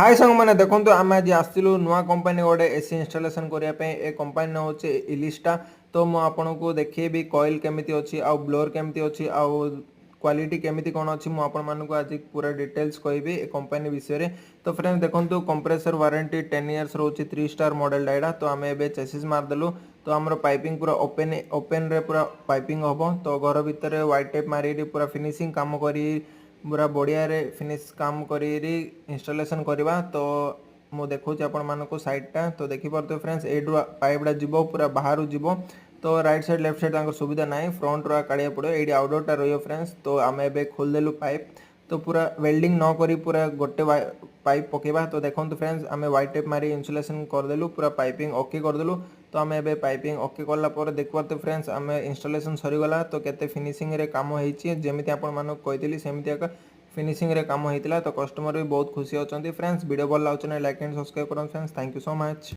हाय सांग मैंने देखो आम आज आसलु नुआ कंपानी गोटे एसी इनस्टलेशन करने ए कंपानी ना हूँ इलिस्टा। तो मुझे आपन को देखी कॉइल केमी अच्छी आउ ब्लोअर केमी अच्छी आउ क्वालिटी केमी कौन अच्छी मुझे आज पूरा डिटेल्स कहबी ए कंपानी विषय में। तो फ्रेंड्स देखो कंप्रेसर वारंटी 10 इयर्स रोचे 3 स्टार मॉडल डायडा। तो आम ए चेसिस मारदेलु तो आम पाइपिंग पूरा ओपन रे पूरा पाइपिंग हम। तो घर भितर व्हाइट टेप मारी पूरा फिनिशिंग काम करी पूरा बढ़िया रे फिनिश काम करी इंस्टॉलेशन करवा। तो मु देखो आपण मानक साइडटा तो देखिपे फ्रेंड्स एड्रु पाइपटा जीव पूरा बाहर जीव। तो राइट साइड लेफ्ट साइड सुविधा ना फ्रंट रो काढ़िया पड़ो ये आउटडोरटा रही फ्रेंड्स। तो आम ए खोलदेलु पाइप तो पूरा वेल्डिंग न करी पूरा गोटे पाइप पकेबा। तो देखो फ्रेंड्स आम व्हाइट टेप मारी इन्सुलेशन करदेलु पूरा पाइपिंग ओके करदेलु। तो आम ए पाइपिंग ओके कला देखते फ्रेंड्स आम इन्स्टॉलेशन सरीगला। तो केते फिनिशिंग रे काम होती जमी आपण मानक कही सेमती फिनिशिंग रे काम होता। तो कस्टमर भी बहुत खुशी होती फ्रेंड्स। वीडियो भल लगे लाइक एंड सब्सक्राइब करें friends. Thank you so much.